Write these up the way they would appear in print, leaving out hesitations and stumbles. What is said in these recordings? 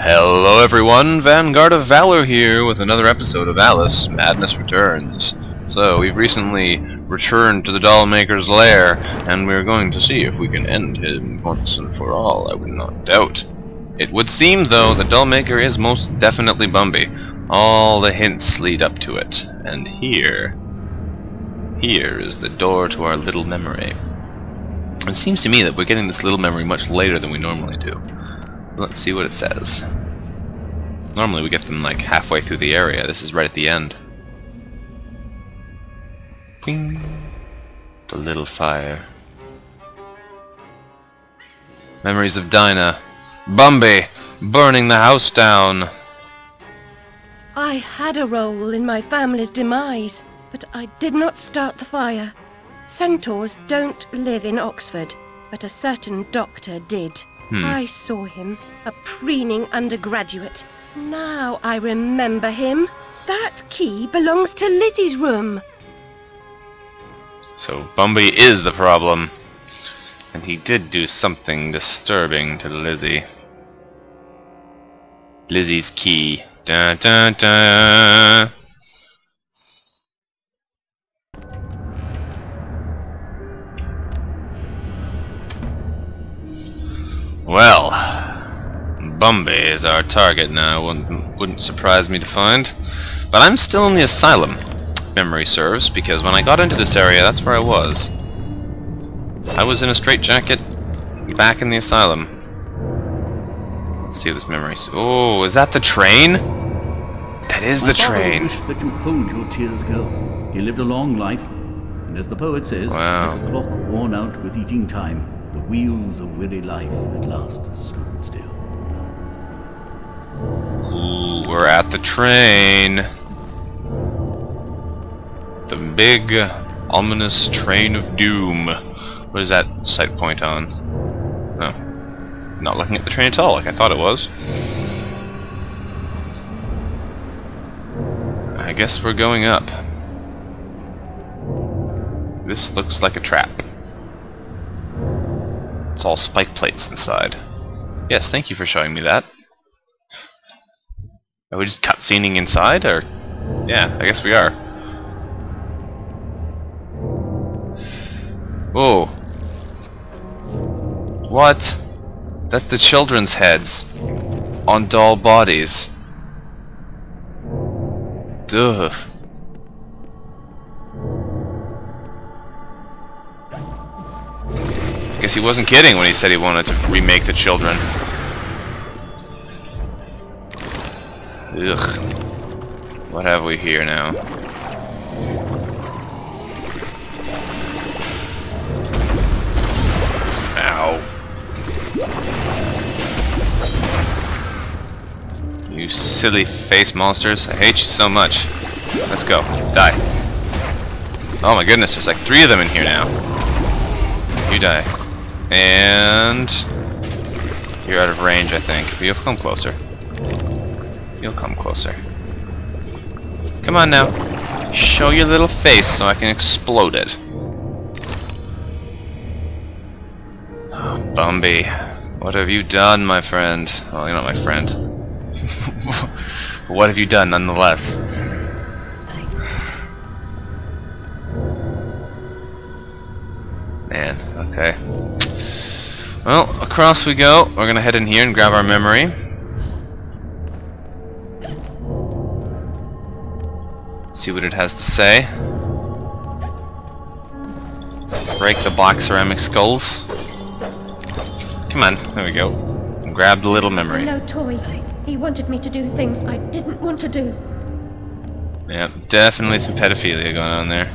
Hello everyone, Vanguard of Valor here with another episode of Alice Madness Returns. So, we've recently returned to the Dollmaker's lair, and we're going to see if we can end him once and for all, I would not doubt. It would seem, though, that Dollmaker is most definitely Bumby. All the hints lead up to it. And here is the door to our little memory. It seems to me that we're getting this little memory much later than we normally do. Let's see what it says. Normally we get them like halfway through the area. This is right at the end. Ping. The little fire. Memories of Dinah. Bumby! Burning the house down! I had a role in my family's demise, but I did not start the fire. Centaurs don't live in Oxford, but a certain doctor did. I saw him, a preening undergraduate. Now I remember him. That key belongs to Lizzie's room. So Bumby is the problem. And he did do something disturbing to Lizzie. Lizzie's key. Dun dun dun! Well, Bumby is our target now, wouldn't surprise me to find. But I'm still in the asylum, memory serves, because when I got into this area, that's where I was. I was in a straitjacket, back in the asylum. Let's see what this memory says. Oh, is that the train? That is the train. I wish that you hold your tears, girls. He lived a long life, and as the poet says, like a clock worn out with eating time, the wheels of weary life at last stood still. Ooh, we're at the train. The big, ominous train of doom. What is that sight point on? Oh. Not looking at the train at all, like I thought it was. I guess we're going up. This looks like a trap. It's all spike plates inside. Yes, thank you for showing me that. Are we just cutscening inside, or...? Yeah, I guess we are. Whoa. What? That's the children's heads on doll bodies. Ugh. Guess he wasn't kidding when he said he wanted to remake the children. Ugh. What have we here now? Ow. You silly face monsters. I hate you so much. Let's go. Die. Oh my goodness, there's like 3 of them in here now. You die. And you're out of range, I think. But you'll come closer. You'll come closer. Come on now. Show your little face so I can explode it. Oh, Bumby. What have you done, my friend? Well, you're not my friend. What have you done, nonetheless? Man, okay. Well, across we go. We're gonna head in here and grab our memory. See what it has to say. Break the black ceramic skulls. Come on, there we go. And grab the little memory. No toy. He wanted me to do things I didn't want to do. Yep, definitely some pedophilia going on there.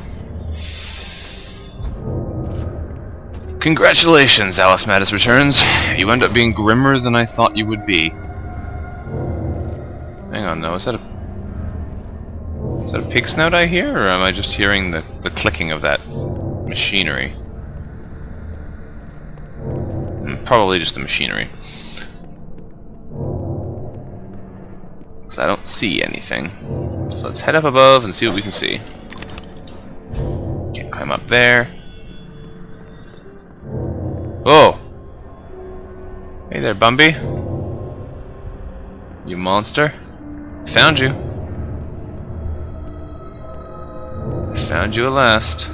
Congratulations, Alice Madness Returns. You end up being grimmer than I thought you would be. Hang on, though. Is that a pig snout I hear, or am I just hearing the clicking of that machinery? Probably just the machinery. Because I don't see anything. So let's head up above and see what we can see. Can't climb up there. Oh! Hey there, Bumby. You monster. Found you. Found you at last.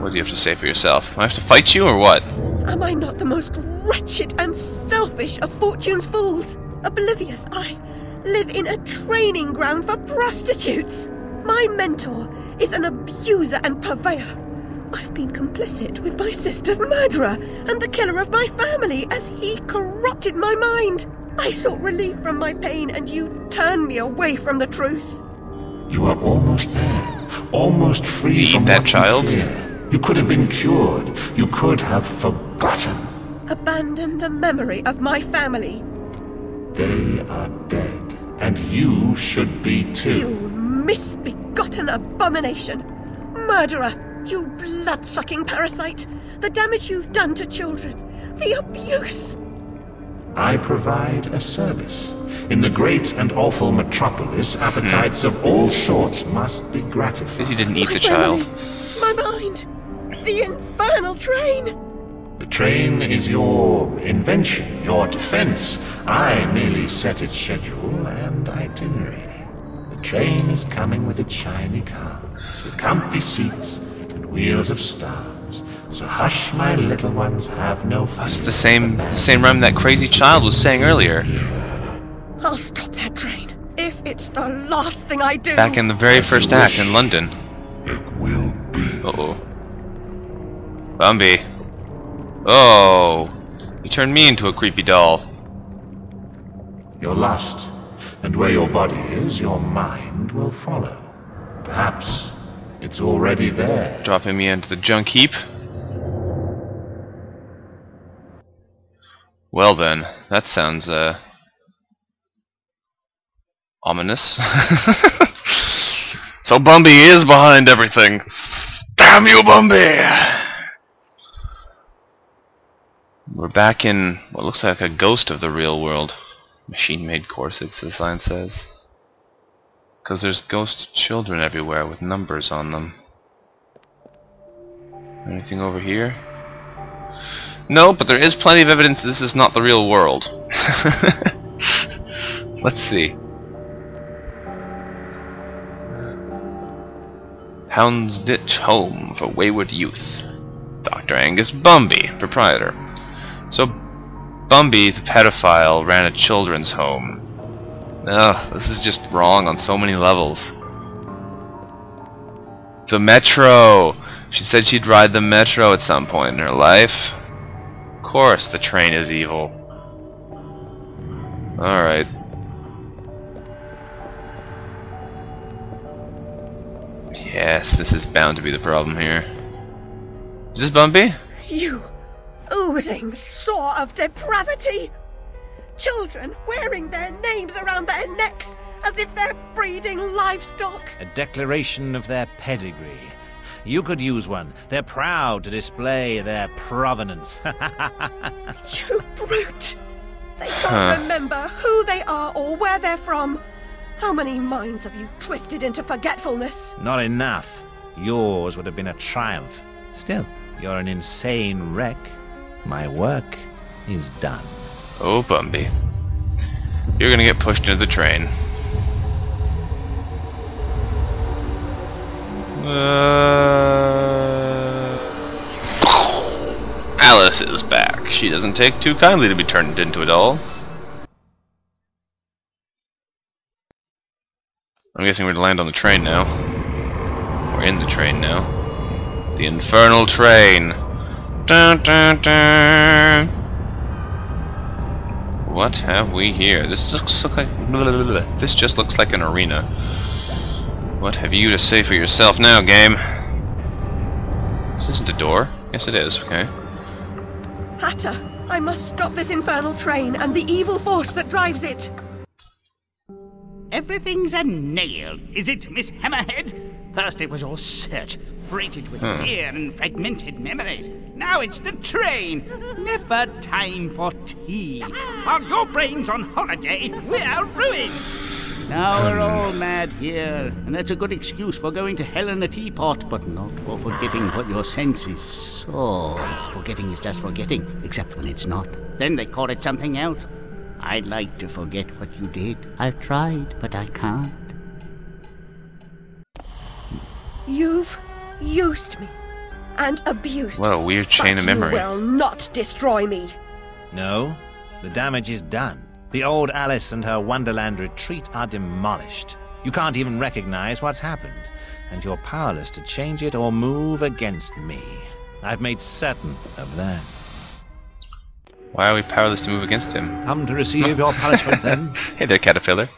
What do you have to say for yourself? I have to fight you or what? Am I not the most wretched and selfish of fortune's fools? Oblivious, I live in a training ground for prostitutes. My mentor is an abuser and purveyor. I've been complicit with my sister's murderer and the killer of my family as he corrupted my mind. I sought relief from my pain and you turned me away from the truth. You are almost there. Almost free from that what child? you fear. You could have been cured. You could have forgotten. Abandon the memory of my family. They are dead. And you should be too. You misbegotten abomination! Murderer! You blood-sucking parasite! The damage you've done to children! The abuse! I provide a service. In the great and awful metropolis, appetites of all sorts must be gratified. Because you didn't eat My the family, child. my mind! The infernal train! The train is your invention, your defense. I merely set its schedule and itinerary. The train is coming with its shiny cars, with comfy seats and wheels of stars. So hush, my little ones, have no fear. That's the same rhyme that crazy child was saying earlier. I'll stop that train, if it's the last thing I do! Back in the very first act in London. It will be. Uh-oh. Bumby. Oh, you turned me into a creepy doll. You're lost, and where your body is, your mind will follow. Perhaps it's already there. Dropping me into the junk heap. Well then, that sounds, ominous. So Bumby is behind everything. Damn you, Bumby! We're back in what looks like a ghost of the real world. Machine-made corsets, this line says. Because there's ghost children everywhere with numbers on them. Anything over here? No, but there is plenty of evidence this is not the real world. Let's see. Houndsditch Home for Wayward Youth. Dr. Angus Bumby, proprietor. So, Bumby, the pedophile, ran a children's home. Ugh, this is just wrong on so many levels. The metro! She said she'd ride the metro at some point in her life. Of course, the train is evil. Alright. Yes, this is bound to be the problem here. Is this Bumby? You oozing sore of depravity! Children wearing their names around their necks as if they're breeding livestock! A declaration of their pedigree. You could use one. They're proud to display their provenance. You brute! They can't remember who they are or where they're from. How many minds have you twisted into forgetfulness? Not enough. Yours would have been a triumph. Still, you're an insane wreck. My work is done. Oh, Bumby. You're gonna get pushed into the train. Alice is back. She doesn't take too kindly to be turned into a doll. I'm guessing we're to land on the train now. We're in the train now. The infernal train. Dun, dun, dun. What have we here? This just looks like an arena. What have you to say for yourself now, game? This isn't a door. Yes, it is. Okay. Hatter, I must stop this infernal train and the evil force that drives it. Everything's a nail, is it, Miss Hammerhead? First it was your search, freighted with fear and fragmented memories. Now it's the train. Never time for tea. While your brain's on holiday, we're ruined. Now we're all mad here, and that's a good excuse for going to hell in a teapot, but not for forgetting what your senses saw. Forgetting is just forgetting, except when it's not. Then they call it something else. I'd like to forget what you did. I've tried, but I can't. You've used me and abused me. What a weird chain of memory. You will not destroy me. No, the damage is done. The old Alice and her Wonderland retreat are demolished. You can't even recognize what's happened, and you're powerless to change it or move against me. I've made certain of that. Why are we powerless to move against him? Come to receive your punishment, then. Hey there, Caterpillar.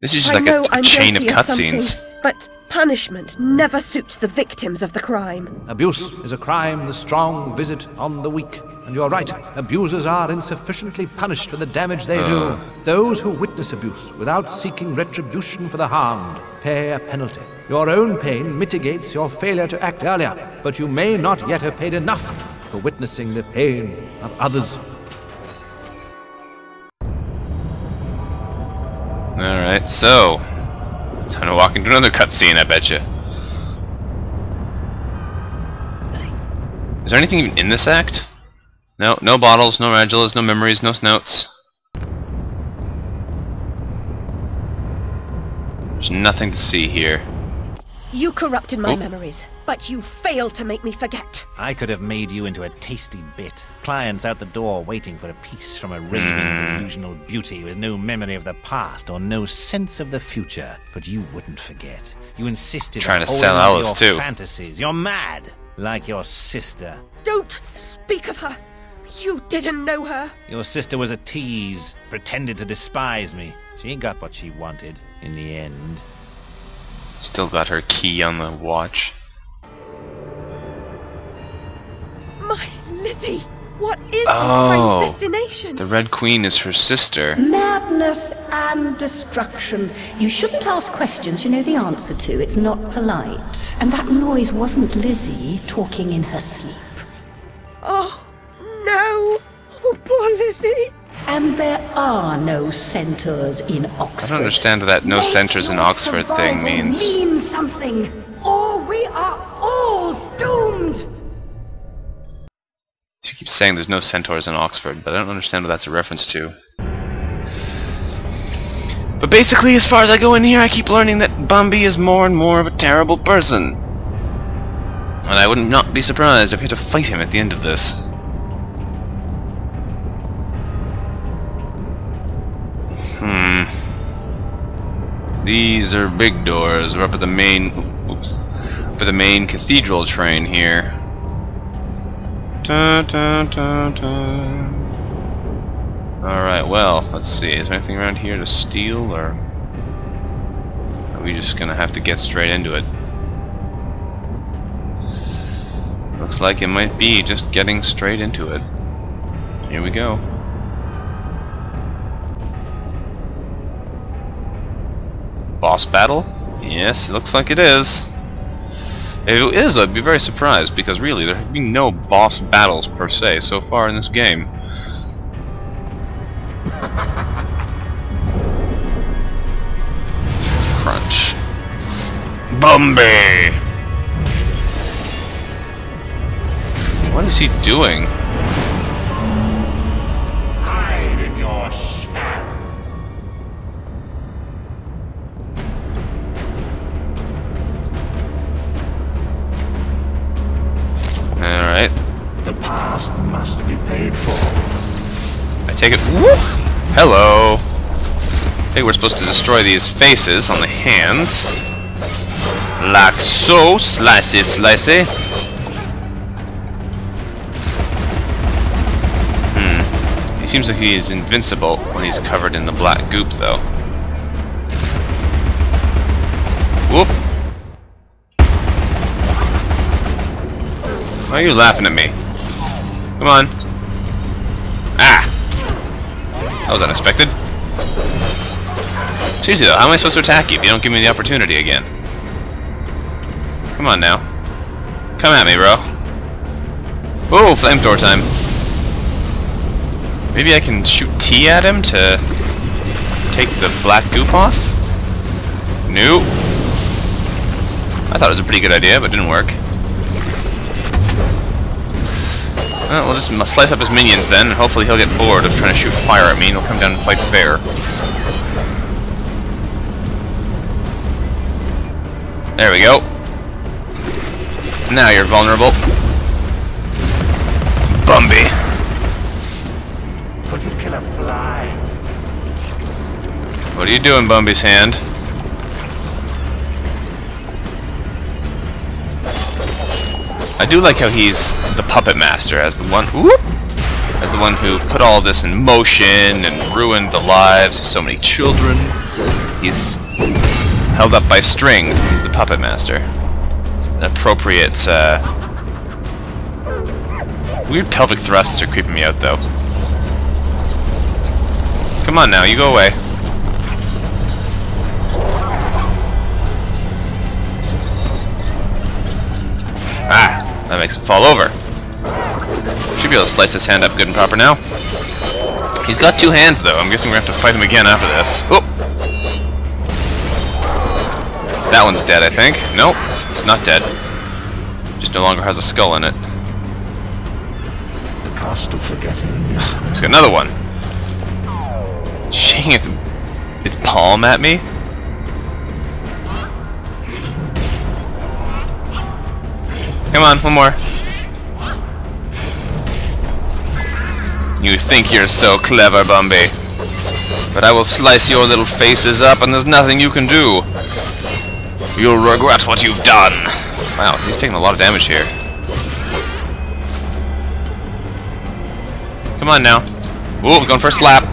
This is just like a chain of cutscenes. But punishment never suits the victims of the crime. Abuse is a crime the strong visit on the weak. And you're right, abusers are insufficiently punished for the damage they do. Those who witness abuse without seeking retribution for the harmed pay a penalty. Your own pain mitigates your failure to act earlier, but you may not yet have paid enough for witnessing the pain of others. Alright, so time to walk into another cutscene, I betcha. Is there anything even in this act? No, no bottles, no Regulas, no memories, no snouts. There's nothing to see here. You corrupted my memories, but you failed to make me forget. I could have made you into a tasty bit. Clients out the door waiting for a piece from a raving, delusional beauty with no memory of the past or no sense of the future. But you wouldn't forget. You insisted Trying on to sell holding Alice your too. fantasies. You're mad, like your sister. Don't speak of her. You didn't know her. Your sister was a tease, pretended to despise me. She got what she wanted in the end. Still got her key on the watch. My Lizzie, what is this strange destination? The Red Queen is her sister. Madness and destruction. You shouldn't ask questions you know the answer to. It's not polite. And that noise wasn't Lizzie talking in her sleep. Oh, no. Oh, poor Lizzie. And there are no centaurs in Oxford. I don't understand what that no centaurs in Oxford thing means. Means something, or we are all doomed. She keeps saying there's no centaurs in Oxford, but I don't understand what that's a reference to. But basically, as far as I go in here, I keep learning that Bumby is more and more of a terrible person. And I would not be surprised if we had to fight him at the end of this. These are big doors. We're up at the main... Oops. For the main cathedral train here. Dun, dun, dun, dun. Alright, well, let's see. Is there anything around here to steal, or... are we just gonna have to get straight into it? Looks like it might be just getting straight into it. Here we go. Boss battle? Yes, it looks like it is. If it is, I'd be very surprised, because really, there have been no boss battles per se so far in this game. Crunch. Bumby! What is he doing? Hide in your shadow. Alright. The past must be paid for. I take it. Whoop! Hello! I think we're supposed to destroy these faces on the hands. Like so. Slicey, slicey. He seems like he is invincible when he's covered in the black goop, though. Whoop! Why are you laughing at me? Come on. Ah! That was unexpected. Seriously though, how am I supposed to attack you if you don't give me the opportunity again? Come on now. Come at me, bro. Oh, flamethrower time. Maybe I can shoot T at him to take the black goop off? Nope. I thought it was a pretty good idea, but it didn't work. Well, we'll just slice up his minions then, and hopefully he'll get bored of trying to shoot fire at me, and he'll come down and fight fair. There we go. Now you're vulnerable. Bumby. Could you kill a fly? What are you doing, Bumby's hand? I do like how he's the puppet master, as the one who put all this in motion and ruined the lives of so many children. He's held up by strings. He's the puppet master. It's an appropriate. Weird pelvic thrusts are creeping me out, though. Come on now, you go away. Ah, that makes him fall over. Should be able to slice his hand up good and proper now. He's got two hands, though. I'm guessing we're going to have to fight him again after this. Oh! That one's dead, I think. Nope, it's not dead. Just no longer has a skull in it. The cost of forgetting is... He's got another one. Shaking its palm at me? Come on, one more. You think you're so clever, Bumby. But I will slice your little faces up and there's nothing you can do. You'll regret what you've done. Wow, he's taking a lot of damage here. Come on now. Ooh, we're going for a slap.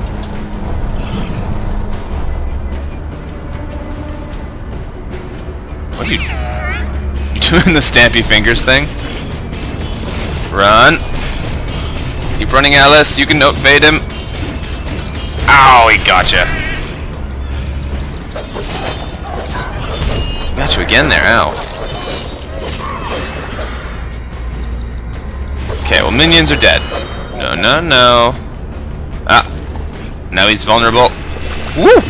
What are you doing the stampy fingers thing? Run. Keep running, Alice. You can note bait him. Ow, he gotcha. Got you again there, ow. Okay, well, minions are dead. No, no, no. Ah. Now he's vulnerable. Woo!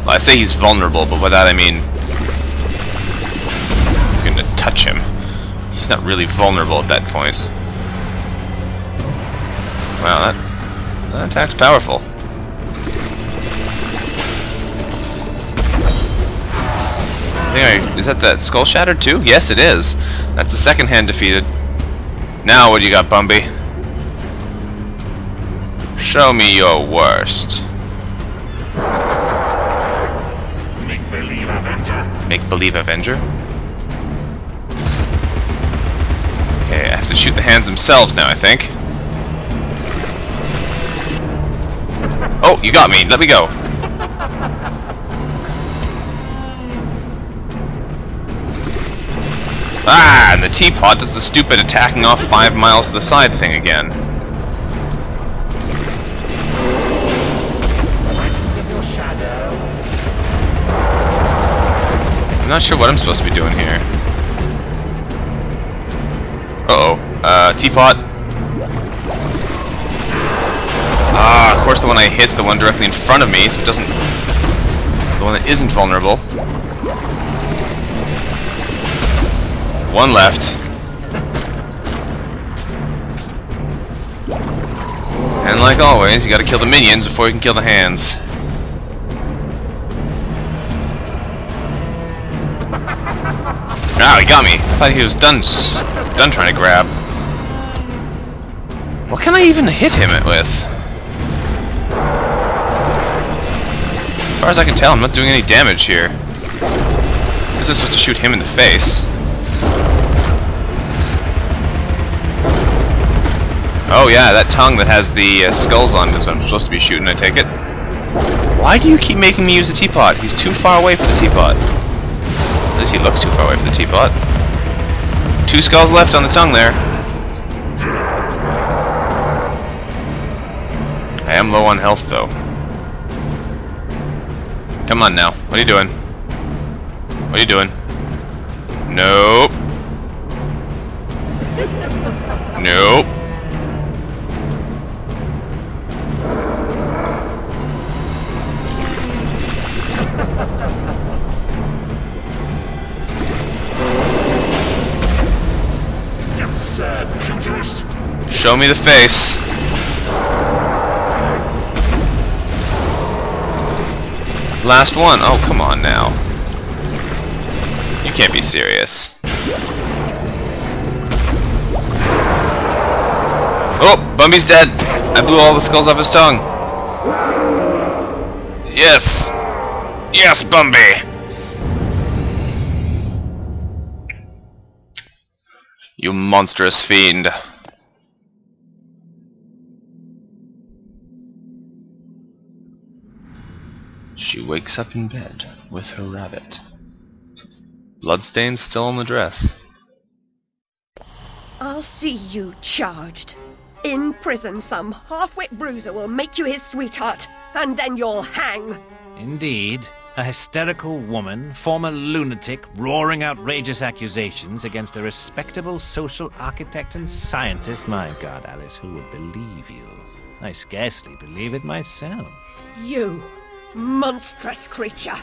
Well, I say he's vulnerable, but by that I mean I'm gonna touch him. He's not really vulnerable at that point. Wow, that attack's powerful. Anyway, is that skull shattered too? Yes, it is. That's the second hand defeated. Now what do you got, Bumby? Show me your worst. Make-believe Avenger. Make-believe Avenger? Okay, I have to shoot the hands themselves now, I think. Oh, you got me. Let me go. Ah, and the teapot does the stupid attacking off 5 miles to the side thing again. I'm not sure what I'm supposed to be doing here. Uh-oh. Teapot. Ah, of course the one I hit's the one directly in front of me, so it doesn't... The one that isn't vulnerable. One left. And like always, you gotta kill the minions before you can kill the hands. Ah, he got me. I thought he was done trying to grab. What can I even hit him with? As far as I can tell, I'm not doing any damage here. I guess I'm supposed to shoot him in the face. Oh yeah, that tongue that has the skulls on it is what I'm supposed to be shooting, I take it. Why do you keep making me use the teapot? He's too far away for the teapot. At least he looks too far away for the teapot. 2 skulls left on the tongue there. I am low on health though. Come on now. What are you doing? What are you doing? Nope. Nope. Show me the face. Last one. Oh, come on now. You can't be serious. Oh, Bumby's dead. I blew all the skulls off his tongue. Yes. Yes, Bumby. You monstrous fiend. She wakes up in bed with her rabbit. Bloodstains still on the dress. I'll see you charged. In prison, some half-wit bruiser will make you his sweetheart, and then you'll hang. Indeed. A hysterical woman, former lunatic, roaring outrageous accusations against a respectable social architect and scientist. My God, Alice, who would believe you? I scarcely believe it myself. You, monstrous creature.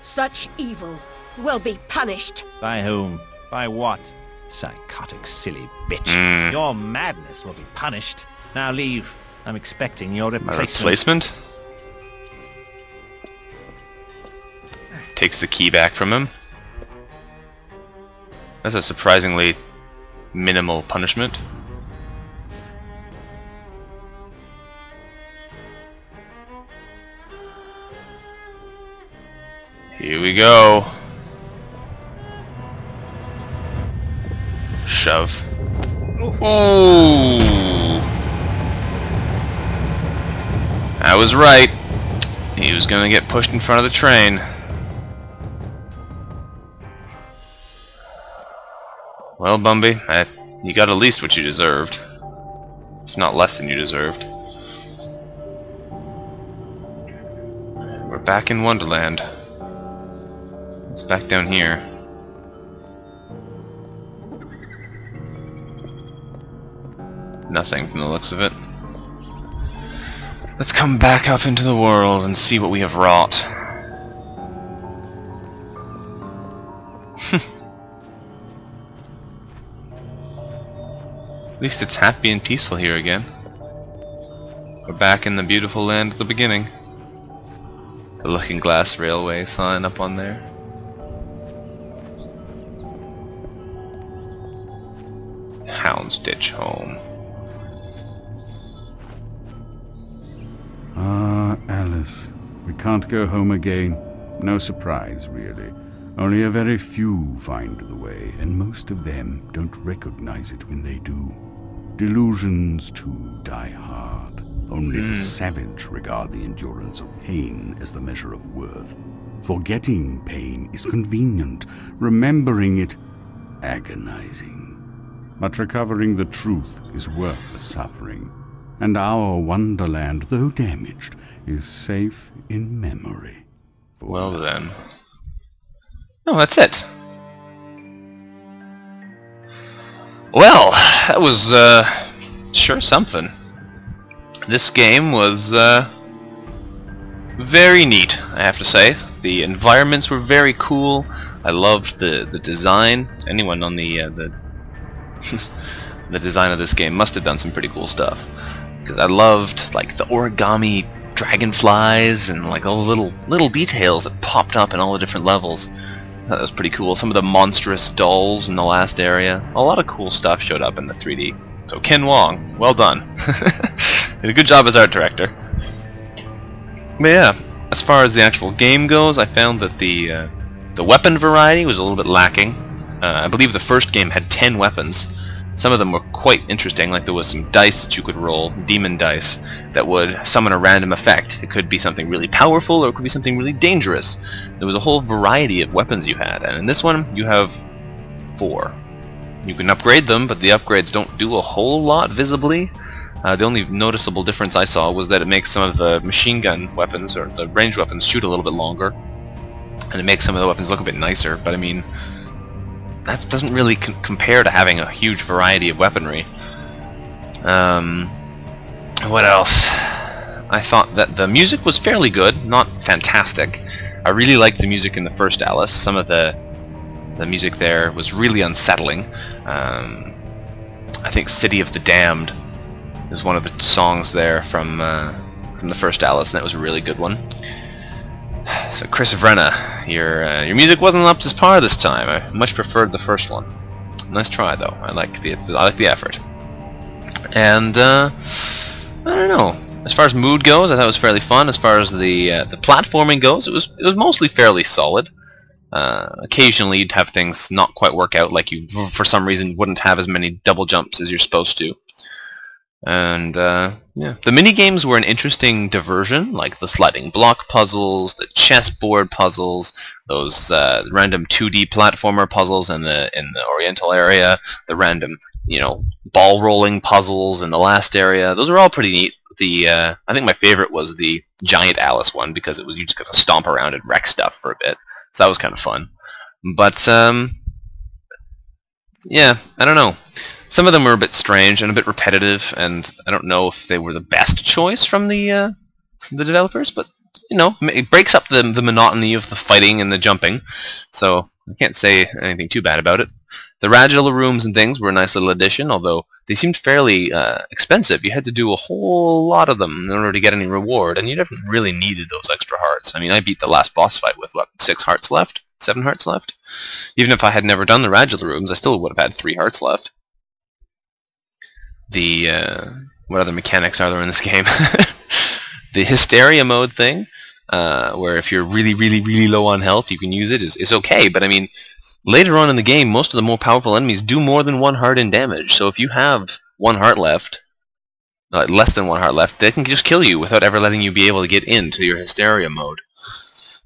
Such evil will be punished. By whom? By what? Psychotic, silly bitch. Your madness will be punished. Now leave. I'm expecting your replacement. My replacement? Takes the key back from him. That's a surprisingly minimal punishment. Here we go. Shove. Ooh. I was right. He was gonna get pushed in front of the train. Well, Bumby, you got at least what you deserved. If not less than you deserved. We're back in Wonderland. It's back down here. Nothing from the looks of it. Let's come back up into the world and see what we have wrought. At least it's happy and peaceful here again. We're back in the beautiful land at the beginning. The Looking Glass Railway sign up on there. Houndsditch home. Ah, Alice. We can't go home again. No surprise, really. Only a very few find the way, and most of them don't recognize it when they do. Delusions, too, die hard. Only the savage regard the endurance of pain as the measure of worth. Forgetting pain is convenient, remembering it agonizing. But recovering the truth is worth the suffering, and our wonderland, though damaged, is safe in memory. Well then. Oh, that's it. Well, that was sure something. This game was very neat, I have to say. The environments were very cool. I loved the design. Anyone on the the design of this game must have done some pretty cool stuff. Because I loved like the origami dragonflies and like all the little details that popped up in all the different levels. That was pretty cool. Some of the monstrous dolls in the last area. A lot of cool stuff showed up in the 3D. So Ken Wong, well done. Did a good job as art director. But yeah, as far as the actual game goes, I found that the weapon variety was a little bit lacking. I believe the first game had 10 weapons. Some of them were quite interesting, like there was some dice that you could roll, demon dice, that would summon a random effect. It could be something really powerful, or it could be something really dangerous. There was a whole variety of weapons you had, and in this one, you have 4. You can upgrade them, but the upgrades don't do a whole lot visibly. The only noticeable difference I saw was that it makes some of the machine gun weapons, or the ranged weapons, shoot a little bit longer. And it makes some of the weapons look a bit nicer, but I mean, that doesn't really compare to having a huge variety of weaponry. What else? I thought that the music was fairly good, not fantastic. I really liked the music in the first Alice. Some of the music there was really unsettling. I think City of the Damned is one of the songs there from the first Alice, and that was a really good one. So Chris Vrenna, your music wasn't up to par this time. I much preferred the first one. Nice try though. I like the effort. And I don't know. As far as mood goes, I thought it was fairly fun. As far as the platforming goes, it was mostly fairly solid. Occasionally you'd have things not quite work out, like you for some reason wouldn't have as many double jumps as you're supposed to. And yeah, the mini games were an interesting diversion, like the sliding block puzzles, the chessboard puzzles, those random 2D platformer puzzles in the Oriental area, the random, you know, ball rolling puzzles in the last area. Those are all pretty neat. I think my favorite was the giant Alice one, because it was, you just got to stomp around and wreck stuff for a bit. So that was kind of fun. But yeah, I don't know. Some of them were a bit strange and a bit repetitive, and I don't know if they were the best choice from the developers, but you know, it breaks up the monotony of the fighting and the jumping, so I can't say anything too bad about it. The Radula rooms and things were a nice little addition, although they seemed fairly expensive. You had to do a whole lot of them in order to get any reward, and you never really needed those extra hearts. I mean, I beat the last boss fight with, what, 6 hearts left? 7 hearts left? Even if I had never done the Radula rooms, I still would have had 3 hearts left. What other mechanics are there in this game? The Hysteria mode thing, where if you're really, really, really low on health, you can use it, is okay, but I mean, later on in the game, most of the more powerful enemies do more than 1 heart in damage, so if you have 1 heart left, less than 1 heart left, they can just kill you without ever letting you be able to get into your Hysteria mode.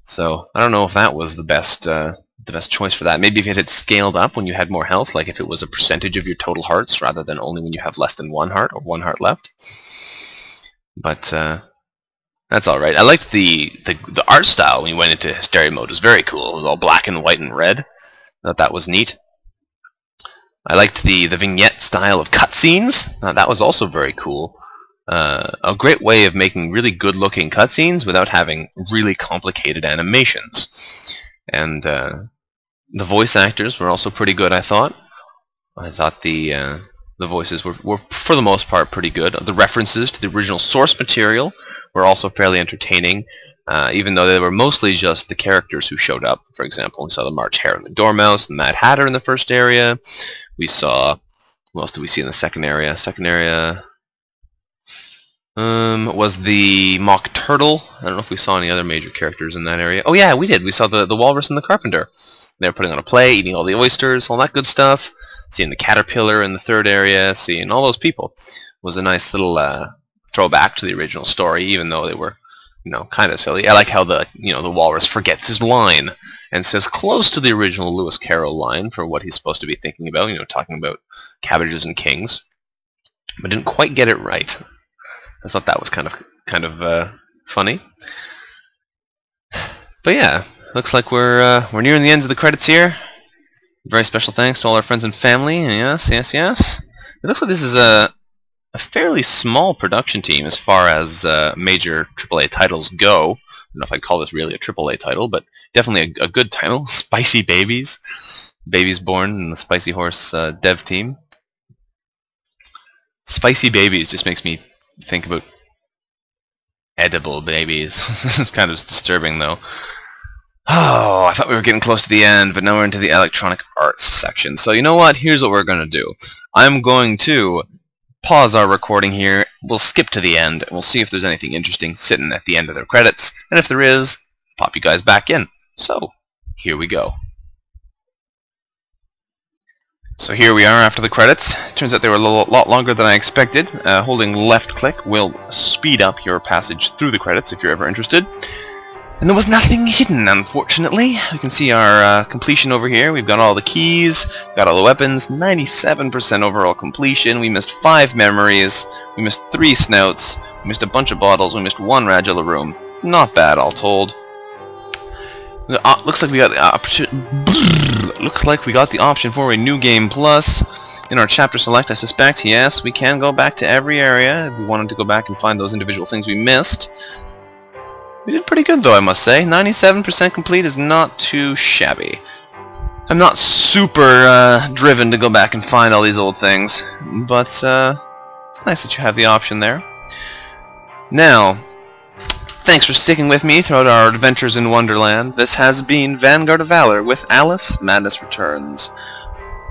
So, I don't know if that was the best choice for that. Maybe if it had scaled up when you had more health, like if it was a percentage of your total hearts rather than only when you have less than 1 heart or 1 heart left. But that's all right. I liked the art style when you went into Hysteria mode. It was very cool. It was all black and white and red. I thought that was neat. I liked the vignette style of cutscenes. That was also very cool. A great way of making really good-looking cutscenes without having really complicated animations. And the voice actors were also pretty good, I thought. I thought the voices were, for the most part, pretty good. The references to the original source material were also fairly entertaining, even though they were mostly just the characters who showed up. For example, we saw the March Hare and the Dormouse, and Mad Hatter in the first area. We saw... What else did we see in the second area? Second area... was the Mock Turtle. I don't know if we saw any other major characters in that area. Oh yeah, we did. We saw the Walrus and the Carpenter. They were putting on a play, eating all the oysters, all that good stuff. Seeing the Caterpillar in the third area, seeing all those people was a nice little throwback to the original story, even though they were, you know, kind of silly. I like how the Walrus forgets his line and says close to the original Lewis Carroll line for what he's supposed to be thinking about, you know, talking about cabbages and kings, but didn't quite get it right. I thought that was kind of funny. But yeah, looks like we're nearing the ends of the credits here. Very special thanks to all our friends and family. Yes, yes, yes. It looks like this is a fairly small production team as far as major AAA titles go. I don't know if I'd call this really a AAA title, but definitely a good title. Spicy Babies. Babies Born in the Spicy Horse dev team. Spicy Babies just makes me think about edible babies. It's kind of disturbing, though. Oh, I thought we were getting close to the end, but now we're into the electronic arts section. So you know what? Here's what we're going to do. I'm going to pause our recording here. We'll skip to the end, and we'll see if there's anything interesting sitting at the end of the credits. And if there is, pop you guys back in. So, here we go. So here we are after the credits. Turns out they were a lot longer than I expected. Holding left click will speed up your passage through the credits if you're ever interested. And there was nothing hidden, unfortunately. You can see our completion over here. We've got all the keys, got all the weapons, 97% overall completion. We missed 5 memories, we missed 3 snouts, we missed a bunch of bottles, we missed 1 Radula room. Not bad, all told. Looks like we got the option for a new game plus in our chapter select. I suspect, yes, we can go back to every area if we wanted to go back and find those individual things we missed. We did pretty good, though, I must say. 97% complete is not too shabby. I'm not super driven to go back and find all these old things, but it's It's nice that you have the option there. Now, thanks for sticking with me throughout our adventures in Wonderland. This has been Vanguard of Valor with Alice Madness Returns.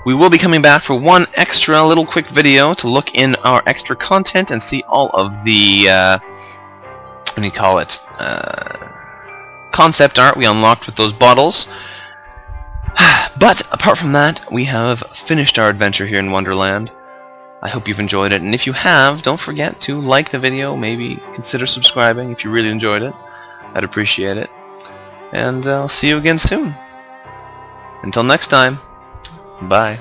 We will be coming back for one extra little quick video to look in our extra content and see all of the, what do you call it, concept art we unlocked with those bottles. But apart from that, we have finished our adventure here in Wonderland. I hope you've enjoyed it, and if you have, don't forget to like the video, maybe consider subscribing if you really enjoyed it. I'd appreciate it. And I'll see you again soon. Until next time, bye.